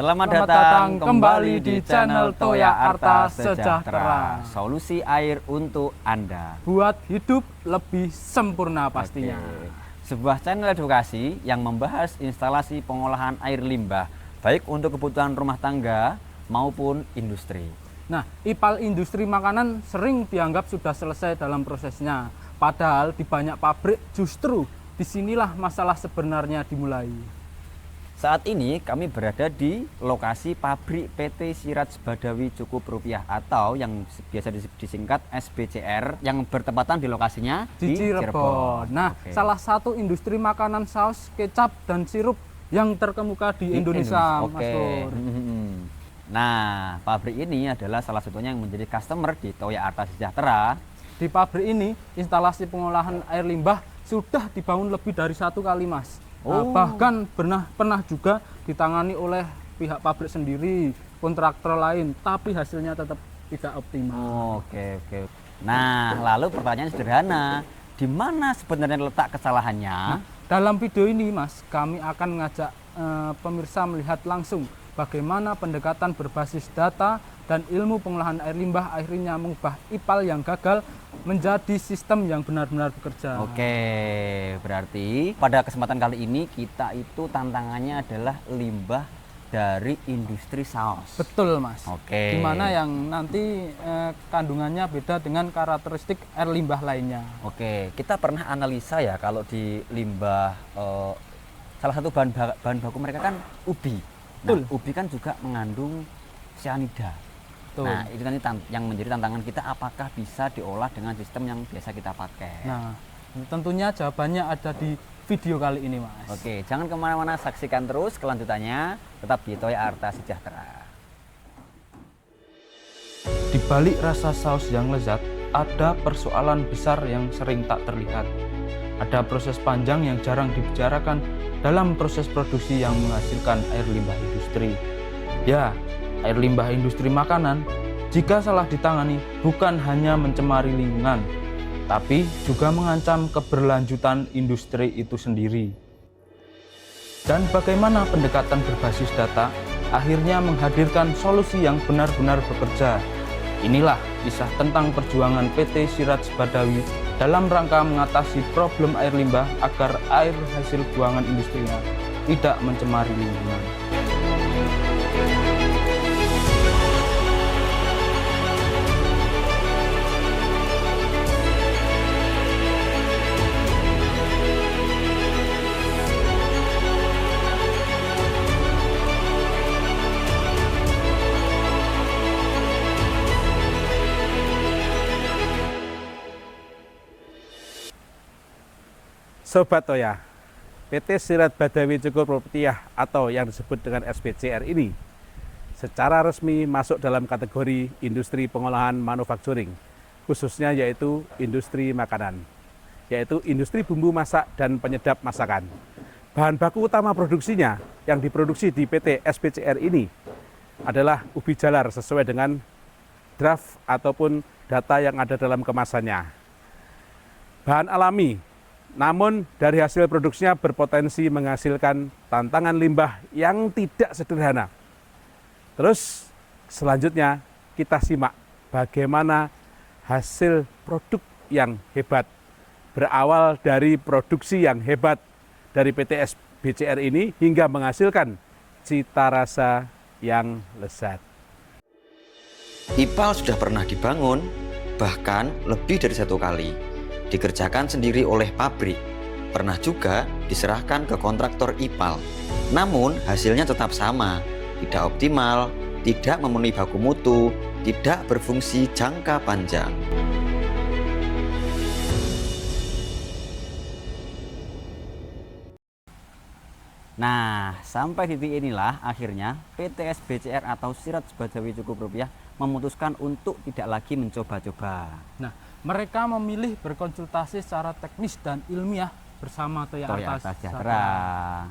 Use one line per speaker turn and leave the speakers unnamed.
Selamat datang kembali di channel Toya Arta Sejahtera. Solusi air untuk Anda.
Buat hidup lebih sempurna pastinya.
Oke. Sebuah channel edukasi yang membahas instalasi pengolahan air limbah, baik untuk kebutuhan rumah tangga maupun industri.
Nah, IPAL industri makanan sering dianggap sudah selesai dalam prosesnya. Padahal di banyak pabrik justru disinilah masalah sebenarnya dimulai.
Saat ini kami berada di lokasi pabrik PT Siraj Badawi Cukup Rupiah atau yang biasa disingkat SBCR yang bertepatan di lokasinya
di Cirebon. Nah, salah satu industri makanan saus, kecap, dan sirup yang terkemuka di Indonesia, Mas Pur.
Nah, pabrik ini adalah salah satunya yang menjadi customer di Toya Arta Sejahtera.
Di pabrik ini, instalasi pengolahan air limbah sudah dibangun lebih dari 1 kali, Mas. Bahkan pernah juga ditangani oleh pihak pabrik sendiri, kontraktor lain, tapi hasilnya tetap tidak optimal.
Oke. Nah, lalu pertanyaan sederhana, di mana sebenarnya letak kesalahannya?
Dalam video ini, Mas, kami akan mengajak pemirsa melihat langsung bagaimana pendekatan berbasis data dan ilmu pengolahan air limbah akhirnya mengubah IPAL yang gagal menjadi sistem yang benar-benar bekerja.
Oke, berarti pada kesempatan kali ini kita itu tantangannya adalah limbah dari industri saus.
Betul, Mas.
Oke.
Dimana yang nanti kandungannya beda dengan karakteristik air limbah lainnya.
Oke, kita pernah analisa ya kalau di limbah salah satu bahan baku mereka kan ubi. Nah, ubi kan juga mengandung cyanida. Nah, itu nanti yang menjadi tantangan kita, apakah bisa diolah dengan sistem yang biasa kita pakai.
Nah, tentunya jawabannya ada di video kali ini, Mas.
Oke, jangan kemana-mana, saksikan terus kelanjutannya, tetap di Toya Arta Sejahtera.
Di balik rasa saus yang lezat, ada persoalan besar yang sering tak terlihat. Ada proses panjang yang jarang dibicarakan dalam proses produksi yang menghasilkan air limbah industri. Ya, air limbah industri makanan, jika salah ditangani, bukan hanya mencemari lingkungan, tapi juga mengancam keberlanjutan industri itu sendiri. Dan bagaimana pendekatan berbasis data akhirnya menghadirkan solusi yang benar-benar bekerja. Inilah kisah tentang perjuangan PT Siraj Badawi dalam rangka mengatasi problem air limbah agar air hasil buangan industrinya tidak mencemari lingkungan.
Sobat Toya, PT Siraj Badawi Cukup Rupiah atau yang disebut dengan SBCR ini secara resmi masuk dalam kategori industri pengolahan manufacturing, khususnya yaitu industri makanan, yaitu industri bumbu masak dan penyedap masakan. Bahan baku utama produksinya yang diproduksi di PT SBCR ini adalah ubi jalar sesuai dengan draft ataupun data yang ada dalam kemasannya. Bahan alami, namun dari hasil produksinya berpotensi menghasilkan tantangan limbah yang tidak sederhana. Terus selanjutnya kita simak bagaimana hasil produk yang hebat berawal dari produksi yang hebat dari PT SBCR ini hingga menghasilkan cita rasa yang lezat.
IPAL sudah pernah dibangun bahkan lebih dari 1 kali. Dikerjakan sendiri oleh pabrik, pernah juga diserahkan ke kontraktor IPAL. Namun hasilnya tetap sama, tidak optimal, tidak memenuhi baku mutu, tidak berfungsi jangka panjang. Nah, sampai titik inilah akhirnya PT SBCR atau Siraj Badawi Cukup Rupiah memutuskan untuk tidak lagi mencoba-coba.
Nah, mereka memilih berkonsultasi secara teknis dan ilmiah bersama Toya Arta Sejahtera.